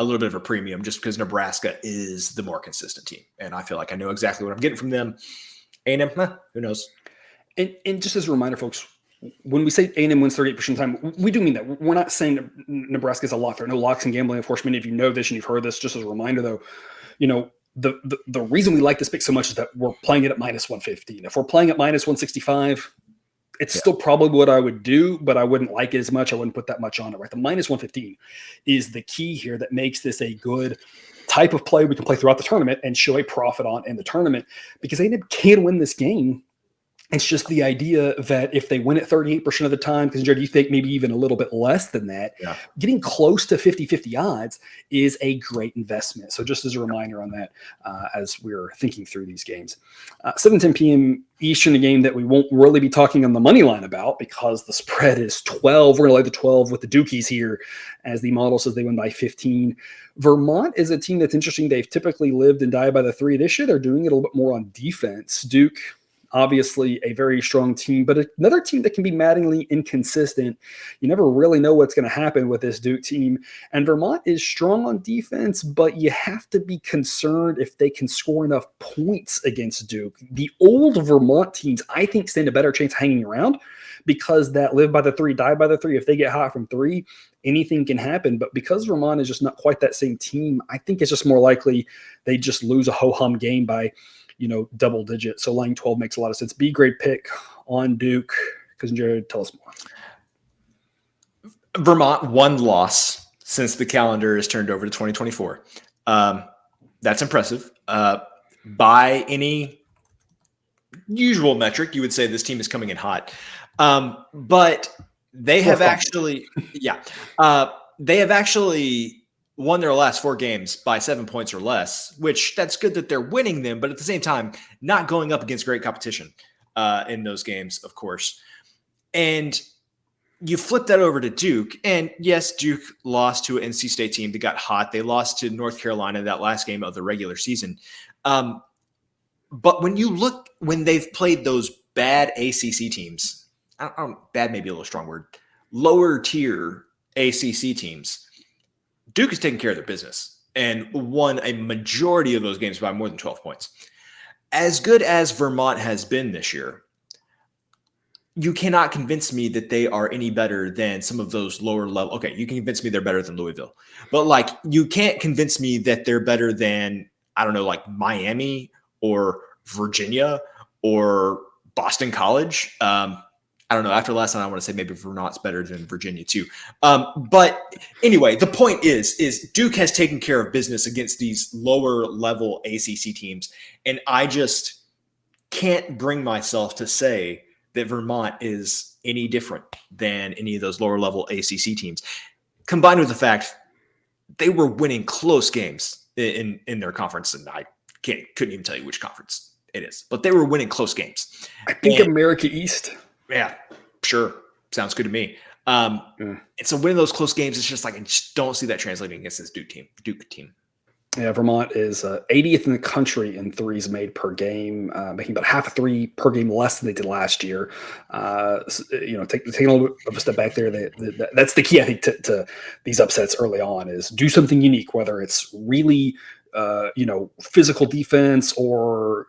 little bit of a premium just because Nebraska is the more consistent team. And I feel like I know exactly what I'm getting from them. A&M, who knows? And just as a reminder, folks, when we say A&M wins 38% of the time, we do mean that. We're not saying Nebraska is a lock. There are no locks in gambling. Of course, many of you know this and you've heard this. Just as a reminder, though, the reason we like this pick so much is that we're playing it at minus 115. If we're playing at minus 165, it's still probably what I would do, but I wouldn't like it as much. I wouldn't put that much on it, right? The minus 115 is the key here that makes this a good type of play we can play throughout the tournament and show a profit on in the tournament, because A&M can win this game. It's just the idea that if they win it 38% of the time, because Jared, you think maybe even a little bit less than that, getting close to 50-50 odds is a great investment. So just as a reminder on that, as we're thinking through these games. 7:10 p.m. Eastern, a game that we won't really be talking on the money line about because the spread is 12. We're going to lay the 12 with the Dukies here, as the model says they win by 15. Vermont is a team that's interesting. They've typically lived and died by the 3. This year they're doing it a little bit more on defense. Duke, obviously a very strong team, but another team that can be maddeningly inconsistent. You never really know what's going to happen with this Duke team. And Vermont is strong on defense, but you have to be concerned if they can score enough points against Duke. The old Vermont teams, I think, stand a better chance hanging around because that live by the 3, die by the 3. If they get hot from 3, anything can happen. But because Vermont is just not quite that same team, I think it's just more likely they just lose a ho-hum game by double digits. So line 12 makes a lot of sense. B grade pick on Duke. Because Jared, tell us more. Vermont, 1 loss since the calendar is turned over to 2024. That's impressive. By any usual metric, you would say this team is coming in hot. But they have actually, They have actually won their last 4 games by 7 points or less, which that's good that they're winning them, but at the same time, not going up against great competition in those games, of course. And you flip that over to Duke, and yes, Duke lost to an NC State team that got hot. They lost to North Carolina that last game of the regular season. But when they've played those bad ACC teams, bad may be a little strong word, lower tier ACC teams, Duke has taken care of their business and won a majority of those games by more than 12 points. As good as Vermont has been this year, you cannot convince me that they are any better than some of those lower level. Okay, you can convince me they're better than Louisville, but like you can't convince me that they're better than, I don't know, like Miami or Virginia or Boston College. I don't know. After last time, I want to say maybe Vermont's better than Virginia too. But anyway, the point is Duke has taken care of business against these lower level ACC teams, and I just can't bring myself to say that Vermont is any different than any of those lower level ACC teams, combined with the fact they were winning close games in their conference. And I couldn't even tell you which conference it is, but they were winning close games. I think America East. Yeah, sure. Sounds good to me. And so winning those close games, it's just like, I just don't see that translating against this Duke team. Yeah, Vermont is 80th in the country in threes made per game, making about half a three per game less than they did last year. Taking a little bit of a step back there, that's the key, I think, to these upsets early on is do something unique, whether it's really physical defense or,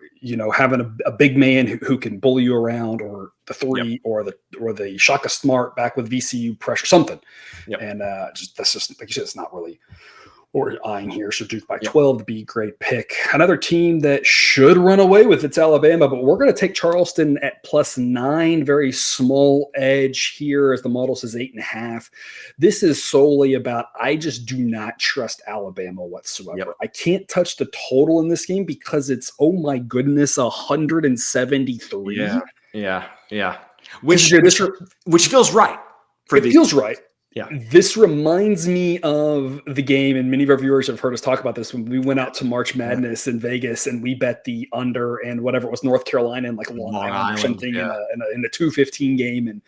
having a big man who can bully you around, or the three, or the Shaka Smart back with VCU pressure, something. Yep. And that's just, like you said, it's not really what we're eyeing here. So Duke by 12 to be a great pick. Another team that should run away with it's Alabama, but we're going to take Charleston at +9, very small edge here as the model says 8.5. This is solely about, I just do not trust Alabama whatsoever. Yep. I can't touch the total in this game because it's, oh my goodness, 173. Yeah. Which feels right. Feels right. Yeah. This reminds me of the game, and many of our viewers have heard us talk about this when we went out to March Madness in Vegas and we bet the under and whatever it was, North Carolina and like Long Island or something in a 2-15 game. And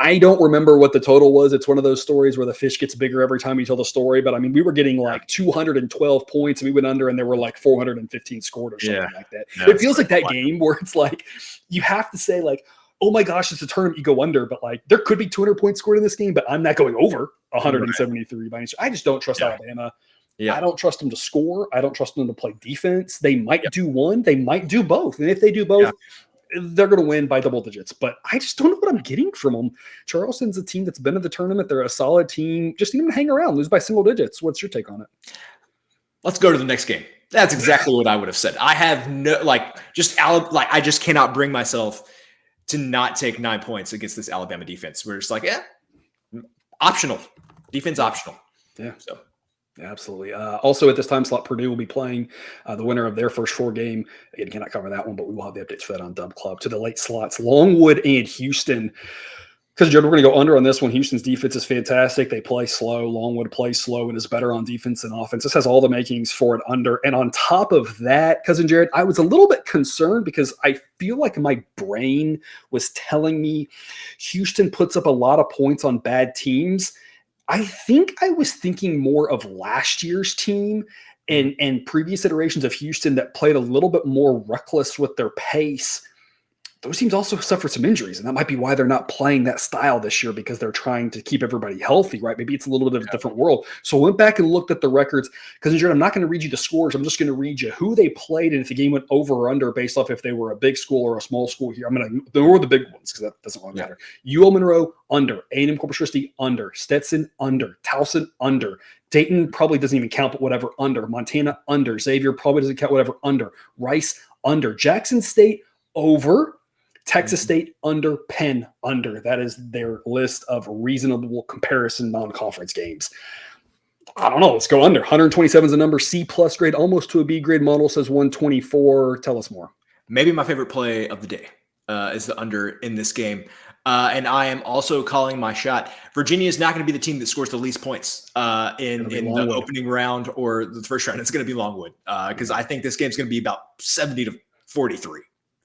I don't remember what the total was. It's one of those stories where the fish gets bigger every time you tell the story. But I mean, we were getting like 212 points and we went under and there were like 415 scored or something like that. It feels like that game where it's like, you have to say like, oh my gosh, it's a tournament, you go under, but like there could be 200 points scored in this game, but I'm not going over 173 by any chance. I just don't trust Alabama. I don't trust them to score. I don't trust them to play defense. They might do one, they might do both. And if they do both, they're going to win by double digits, but I just don't know what I'm getting from them. Charleston's a team that's been in the tournament. They're a solid team. Just need them to hang around, lose by single digits. What's your take on it? Let's go to the next game. That's exactly what I would have said. I have I just cannot bring myself to not take 9 points against this Alabama defense. We're just like, optional. Defense optional. Yeah. So, absolutely. Also at this time slot, Purdue will be playing the winner of their first 4 game. Again, cannot cover that one, but we will have the updates for that on Dub Club. To the late slots, Longwood and Houston. Because, Jared, we're going to go under on this one. Houston's defense is fantastic. They play slow. Longwood plays slow and is better on defense than offense. This has all the makings for an under. And on top of that, Cousin Jared, I was a little bit concerned because I feel like my brain was telling me Houston puts up a lot of points on bad teams. I think I was thinking more of last year's team and previous iterations of Houston that played a little bit more reckless with their pace. Those teams also suffer some injuries, and that might be why they're not playing that style this year, because they're trying to keep everybody healthy, right? Maybe it's a little bit of a different world. So I went back and looked at the records, because I'm not going to read you the scores. I'm just going to read you who they played and if the game went over or under based off if they were a big school or a small school here. I'm going to ignore the big ones because that doesn't really matter. UL Monroe, under. A&M Corpus Christi, under. Stetson, under. Towson, under. Dayton probably doesn't even count, but whatever, under. Montana, under. Xavier probably doesn't count, whatever, under. Rice, under. Jackson State, over. Texas State, under. Penn, under. That is their list of reasonable comparison non-conference games. I don't know. Let's go under. 127 is a number. C+ grade, almost to a B grade. Model says 124. Tell us more. Maybe my favorite play of the day is the under in this game. And I am also calling my shot. Virginia is not going to be the team that scores the least points in the opening round or the first round. It's going to be Longwood because I think this game's going to be about 70 to 43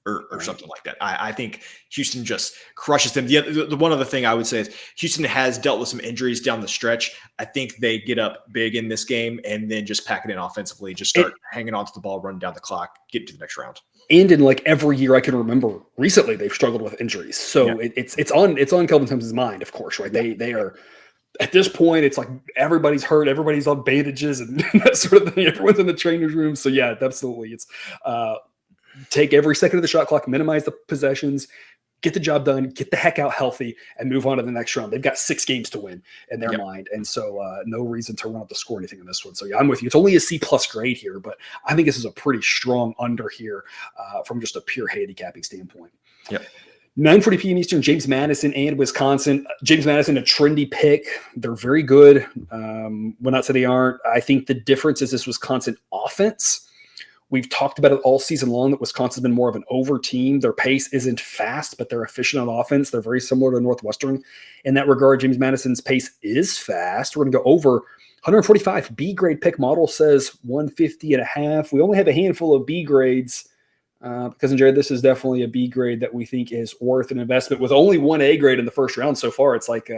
or something like that. I think Houston just crushes them. The one other thing I would say is Houston has dealt with some injuries down the stretch. I think they get up big in this game and then just pack it in offensively, just start hanging on to the ball, running down the clock, get to the next round. And in like every year I can remember recently, they've struggled with injuries. So it's on Kelvin Thompson's mind, of course, right? They are at this point, it's like everybody's hurt, everybody's on bandages and that sort of thing. Everyone's in the trainer's room. So yeah, absolutely. It's take every second of the shot clock, minimize the possessions, get the job done, get the heck out healthy, and move on to the next round. They've got 6 games to win in their mind. And so no reason to run up the score anything in this one. So yeah, I'm with you. It's only a C+ grade here, but I think this is a pretty strong under here from just a pure handicapping standpoint. Yep. 9:40 p.m. Eastern, James Madison and Wisconsin. James Madison, a trendy pick. They're very good. Will not say they aren't. I think the difference is this Wisconsin offense. We've talked about it all season long that Wisconsin's been more of an over team. Their pace isn't fast, but they're efficient on offense. They're very similar to Northwestern in that regard. James Madison's pace is fast. We're going to go over 145. B grade pick model says 150.5. We only have a handful of B grades because, Jared, this is definitely a B grade that we think is worth an investment with only one A grade in the first round so far. It's like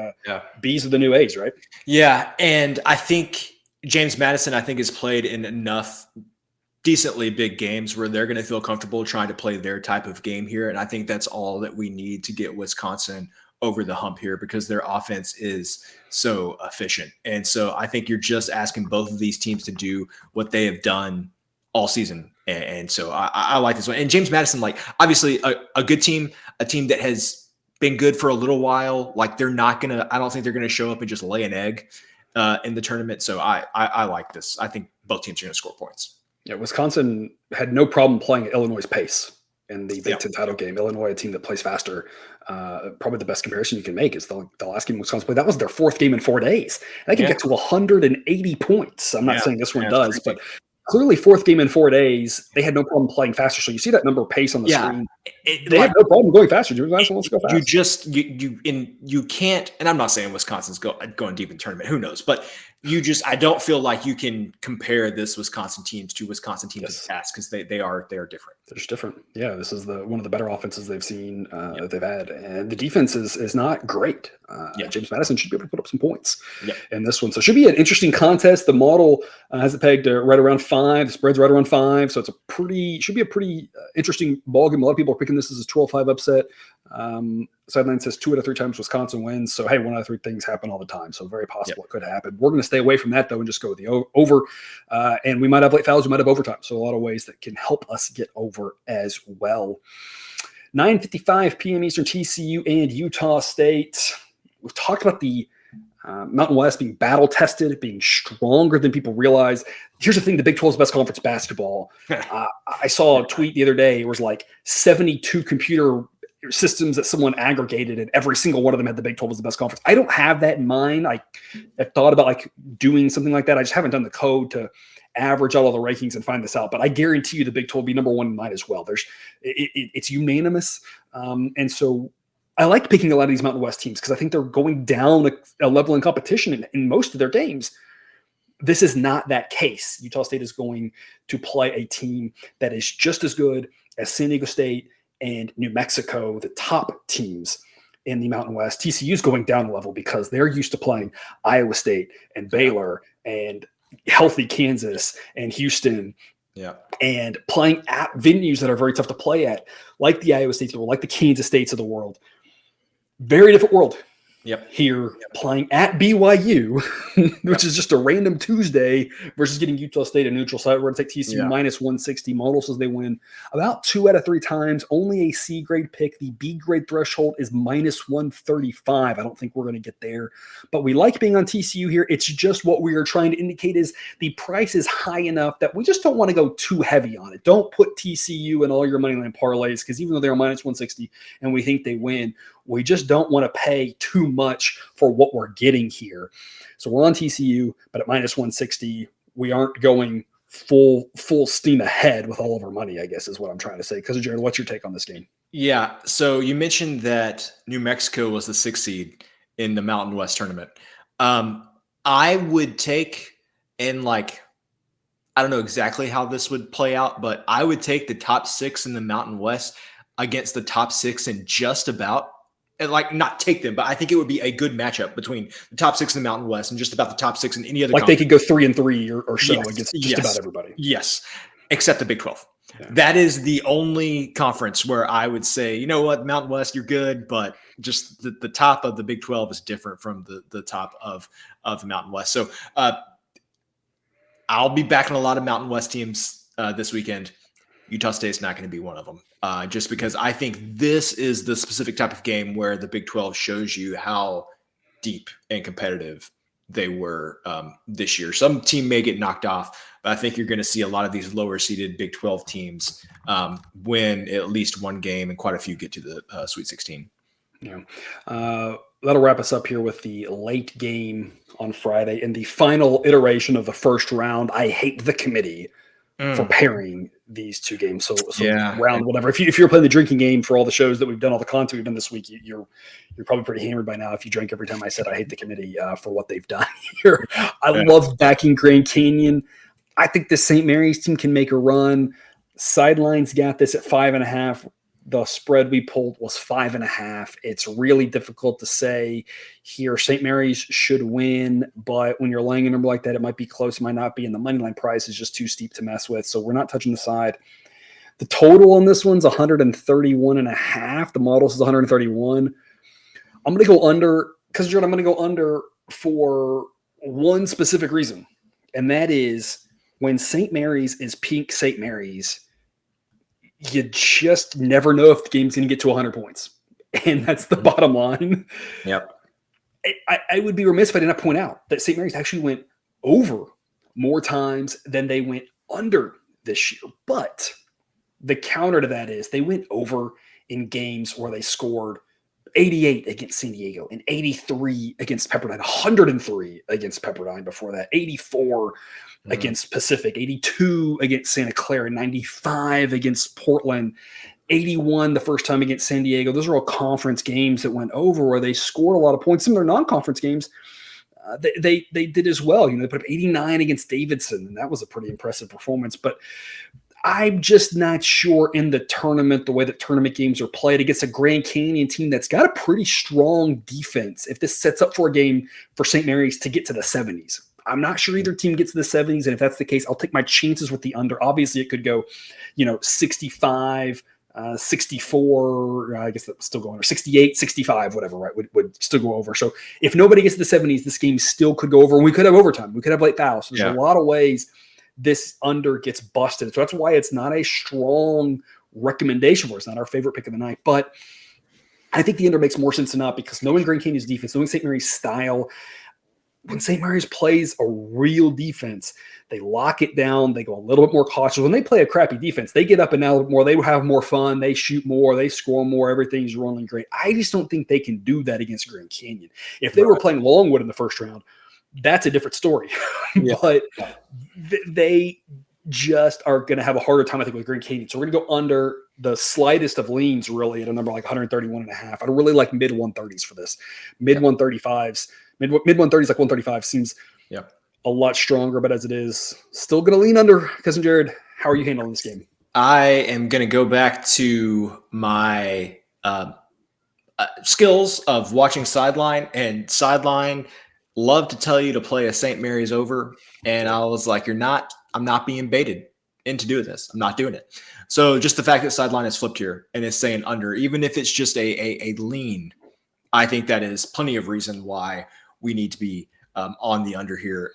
B's are the new A's, right? Yeah, and I think James Madison, has played in enough decently big games where they're going to feel comfortable trying to play their type of game here. And I think that's all that we need to get Wisconsin over the hump here because their offense is so efficient. And so I think you're just asking both of these teams to do what they have done all season. And so I like this one. And James Madison, like obviously a good team, a team that has been good for a little while. Like I don't think they're going to show up and just lay an egg in the tournament. So I like this. I think both teams are going to score points. Yeah, Wisconsin had no problem playing at Illinois' pace in the Big Ten title game. Illinois, a team that plays faster. Probably the best comparison you can make is the last game Wisconsin played. That was their 4th game in 4 days. They can get to 180 points. I'm not saying this one does, but clearly 4th game in 4 days, they had no problem playing faster. So you see that number of pace on the screen. They had no problem going faster. James Madison wants to go fast. You can't, and I'm not saying Wisconsin's going deep in the tournament. Who knows? But I don't feel like you can compare this Wisconsin teams to Wisconsin teams in the past because they are different. They're just different. Yeah, this is one of the better offenses they've seen that they've had, and the defense is not great. James Madison should be able to put up some points in this one, so it should be an interesting contest. The model has it pegged right around 5. The spread's right around 5, so should be a pretty interesting ball game. A lot of people are picking this as a 12-5 upset. Sideline says 2 out of 3 times Wisconsin wins. So, hey, 1 out of 3 things happen all the time. So very possible it could happen. We're going to stay away from that, though, and just go with the over. And we might have late fouls. We might have overtime. So a lot of ways that can help us get over as well. 9:55 p.m. Eastern, TCU and Utah State. We've talked about the Mountain West being battle-tested, being stronger than people realize. Here's the thing. The Big 12 is the best conference basketball. I saw a tweet the other day. It was like 72 computer systems that someone aggregated, and every single one of them had the Big 12 as the best conference. I don't have that in mind. I've thought about doing something like that. I just haven't done the code to average out all the rankings and find this out. But I guarantee you the Big 12 will be number 1 in mine as well. It's unanimous. And so I like picking a lot of these Mountain West teams because I think they're going down a level in competition in most of their games. This is not that case. Utah State is going to play a team that is just as good as San Diego State and New Mexico, the top teams in the Mountain West. TCU is going down a level because they're used to playing Iowa State and Baylor and healthy Kansas and Houston and playing at venues that are very tough to play at, like the Iowa States of the world, like the Kansas States of the world. Very different world. Here playing at BYU, which is just a random Tuesday versus getting Utah State a neutral site. We're going to take TCU minus 160. Model says they win about 2 out of 3 times. Only a C grade pick. The B grade threshold is minus 135. I don't think we're going to get there, but we like being on TCU here. It's just what we are trying to indicate is the price is high enough that we just don't want to go too heavy on it. Don't put TCU in all your money line parlays because even though they're minus 160 and we think they win, we just don't want to pay too much for what we're getting here. So we're on TCU, but at minus 160, we aren't going full steam ahead with all of our money, I guess is what I'm trying to say. Because, Jared, what's your take on this game? Yeah. So you mentioned that New Mexico was the 6th seed in the Mountain West tournament. I would take, and like, I don't know exactly how this would play out, but I would take the top 6 in the Mountain West against the top 6 in just about, and like not take them, but I think it would be a good matchup between the top 6 in the Mountain West and just about the top 6 in any other Like conference. they could go 3-3 or so Yes, against just about everybody. Yes, except the Big 12. Yeah. That is the only conference where I would say, you know what, Mountain West, you're good, but just the top of the Big 12 is different from the top of the Mountain West. So I'll be backing a lot of Mountain West teams this weekend. Utah State's not going to be one of them, just because I think this is the specific type of game where the Big 12 shows you how deep and competitive they were this year. Some team may get knocked off, but I think you're going to see a lot of these lower seeded Big 12 teams win at least one game, and quite a few get to the Sweet 16. Yeah. That'll wrap us up here with the late game on Friday and the final iteration of the first round. I hate the committee for pairing these two games. So yeah, round whatever. If you're playing the drinking game for all the shows that we've done, all the content we've done this week, you're probably pretty hammered by now if you drank every time I said I hate the committee for what they've done here. I love backing Grand Canyon. I think the St. Mary's team can make a run. Sidelines got this at 5.5. The spread we pulled was 5.5. It's really difficult to say here. St. Mary's should win, but when you're laying a number like that, it might be close, it might not be, and the money line price is just too steep to mess with. So we're not touching the side. The total on this one's 131.5. The model says 131. I'm going to go under because Jordan, I'm going to go under for one specific reason, and that is when St. Mary's is peak St. Mary's, you just never know if the game's going to get to 100 points. And that's the bottom line. Yep. I would be remiss if I did not point out that St. Mary's actually went over more times than they went under this year. But the counter to that is they went over in games where they scored 88 against San Diego and 83 against Pepperdine, 103 against Pepperdine before that, 84 against Pacific, 82 against Santa Clara, 95 against Portland, 81 the first time against San Diego. Those are all conference games that went over where they scored a lot of points. Some of their non-conference games, they did as well. You know, they put up 89 against Davidson, and that was a pretty impressive performance. But I'm just not sure in the tournament, the way that tournament games are played against a Grand Canyon team that's got a pretty strong defense. If this sets up for a game for St. Mary's to get to the 70s, I'm not sure either team gets to the 70s. And if that's the case, I'll take my chances with the under. Obviously, it could go, 65, 64, I guess that's still going over, 68, 65, whatever, right, would still go over. So if nobody gets to the 70s, this game still could go over. And we could have overtime. We could have late fouls. So there's a lot of ways this under gets busted. So that's why it's not a strong recommendation for us. It's not our favorite pick of the night. But I think the under makes more sense than not because knowing Grand Canyon's defense, knowing St. Mary's style, when St. Mary's plays a real defense, they lock it down. They go a little bit more cautious. When they play a crappy defense, they get up and down a little bit more. They have more fun. They shoot more. They score more. Everything's rolling great. I just don't think they can do that against Grand Canyon. If they were playing Longwood in the first round, that's a different story. But they just are going to have a harder time, I think, with Grand Canyon. So we're going to go under the slightest of leans, really, at a number like 131.5. I'd really like mid 130s for this. Mid 135s. Mid 130s, like 135 seems a lot stronger, but as it is, still going to lean under. Cousin Jared, how are you handling this game? I am going to go back to my skills of watching sideline, and sideline love to tell you to play a St. Mary's over. And I was like, I'm not being baited into doing this. I'm not doing it. So just the fact that sideline is flipped here and is saying under, even if it's just a lean, I think that is plenty of reason why we need to be on the under here.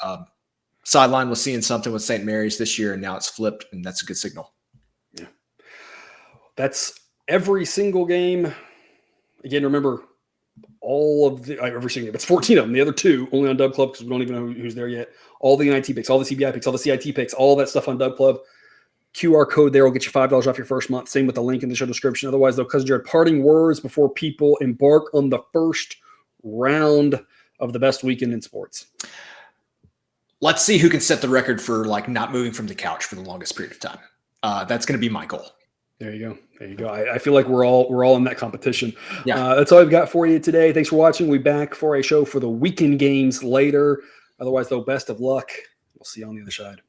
Sideline was seeing something with St. Mary's this year, and now it's flipped, and that's a good signal. Yeah. That's every single game. Again, remember, all of the every single game. It's 14 of them. The other two only on Dub Club because we don't even know who's there yet. All the NIT picks, all the CBI picks, all the CIT picks, all that stuff on Dub Club. QR code there will get you $5 off your first month. Same with the link in the show description. Otherwise, though, Cousin Jared, parting words before people embark on the first round of the best weekend in sports. Let's see who can set the record for not moving from the couch for the longest period of time. That's going to be my goal. There you go. There you go. I feel like we're all in that competition. Yeah. That's all I've got for you today. Thanks for watching. We'll be back for a show for the weekend games later. Otherwise, though, best of luck. We'll see you on the other side.